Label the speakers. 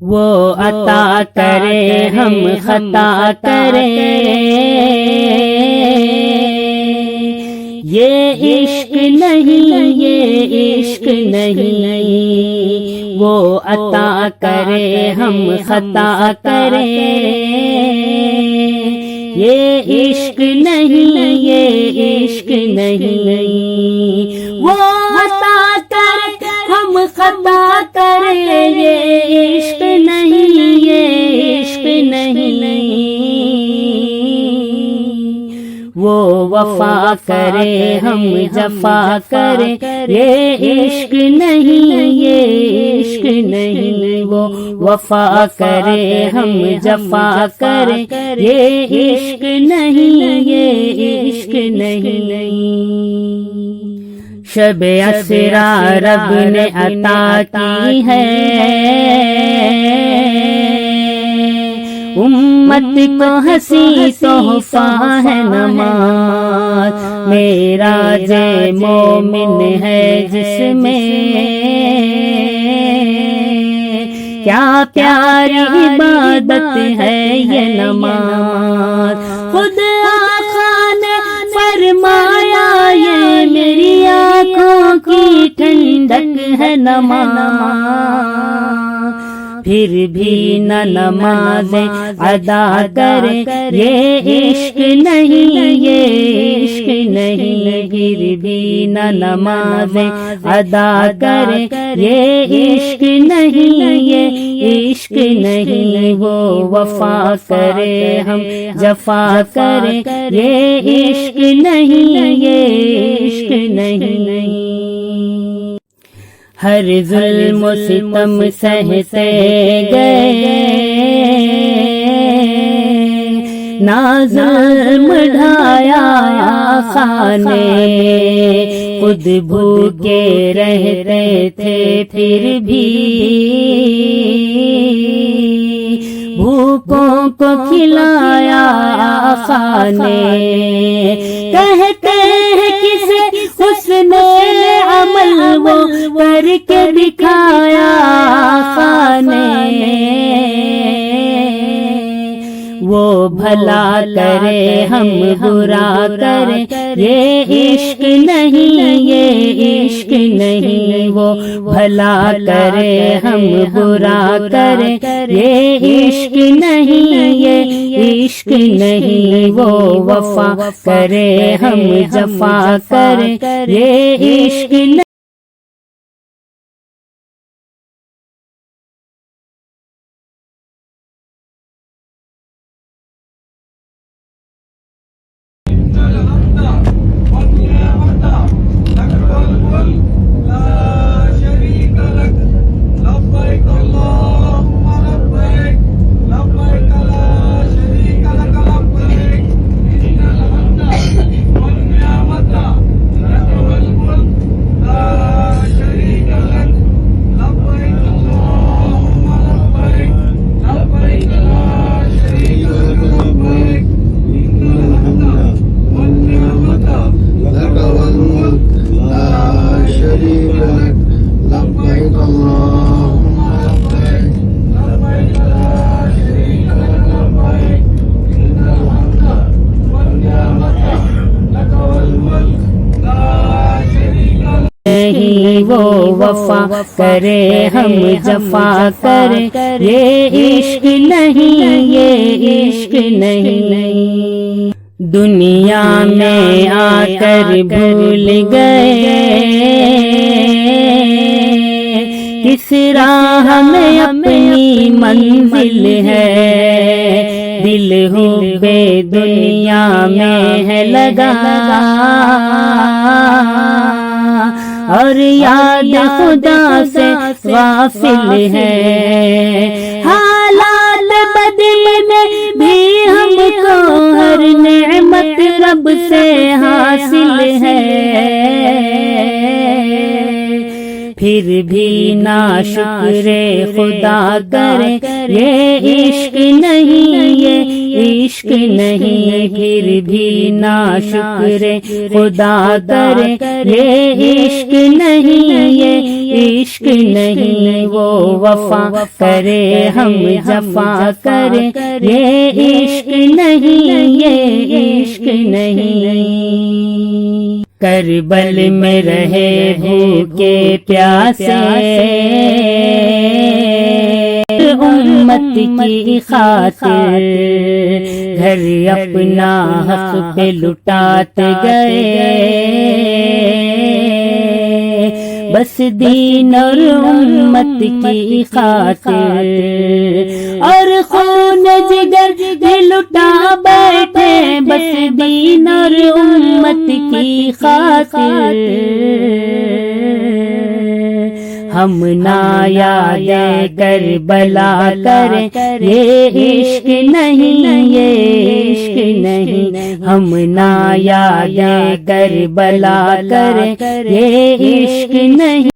Speaker 1: وہ عطا کرے ہم خطا کریں، یہ عشق نہیں، یہ عشق نہیں، وہ عطا کرے ہم خطا کریں، یہ عشق نہیں، یہ عشق نہیں، وہ عطا کرے ہم خطا کریں، یہ عشق نہیں، یہ عشق نہیں، وہ وفا کرے ہم جفا کریں، یہ عشق نہیں، یہ عشق نہیں، وہ وفا کرے ہم جفا کریں، یہ عشق نہیں، یہ عشق نہیں۔ شب اسرا رب نے عطا کی ہے، امت کو ہنسی تحفہ ہے نماز، معراج مومن ہے جس میں، کیا پیاری عبادت ہے یہ نماز، خود آقا نے فرمایا یہ میری آنکھوں کی ٹھنڈک ہے نماز، پھر بھی نہ نمازیں ادا کریں، یہ عشق نہیں، یہ عشق نہیں، پھر بھی نہ نمازیں ادا کریں، یہ عشق نہیں، یہ عشق نہیں، وہ وفا کرے ہم جفا کریں، یہ عشق نہیں، یہ عشق نہیں۔ ہر ظلم و ستم سہتے گئے، نہ ظلم ڈھایا آقا نے، خود بھوکے رہتے تھے پھر بھی بھوکوں کو کھلایا آقا نے، کہتے ہیں کسے حسن عمل وہ کر کے دکھایا آقا نے، وہ بھلا کرے ہم برا کریں، یہ عشق نہیں، یہ عشق نہیں، وہ بھلا کرے ہم برا کریں، یہ عشق نہیں، یہ عشق نہیں، وہ وفا کرے ہم جفا کریں، یہ عشق نہیں۔ وہ وفا کرے ہم جفا کریں، یہ عشق نہیں، یہ عشق نہیں، دنیا میں آ کر بھول گئے کس راہ میں اپنی منزل ہے، دل حبے دنیا میں ہے لگا اور یاد خدا سے غافل ہے، حالات بدلنے بھی ہم کو ہر نعمت رب سے حاصل ہے، پھر بھی ناشکر خدا کرے یہ عشق نہیں یہ عشق نہیں، پھر بھی ناشکر خدا کرے یہ عشق نہیں یہ عشق نہیں، وہ وفا کرے ہم جفا کرے یہ عشق نہیں یہ عشق نہیں۔ کربل میں رہے بھوکے پیاسے امت کی خاطر، گھر اپنا حق پہ لٹاتے گئے، بس دین اور امت کی خاطر، اور خون جگر بھی لٹا بیٹھے، بس دین اور امت کی خاطر۔ ہم نہ یاد کربلا کریں یہ عشق نہیں یہ عشق نہیں، ہم نہ یاد کربلا کریں یہ عشق نہیں۔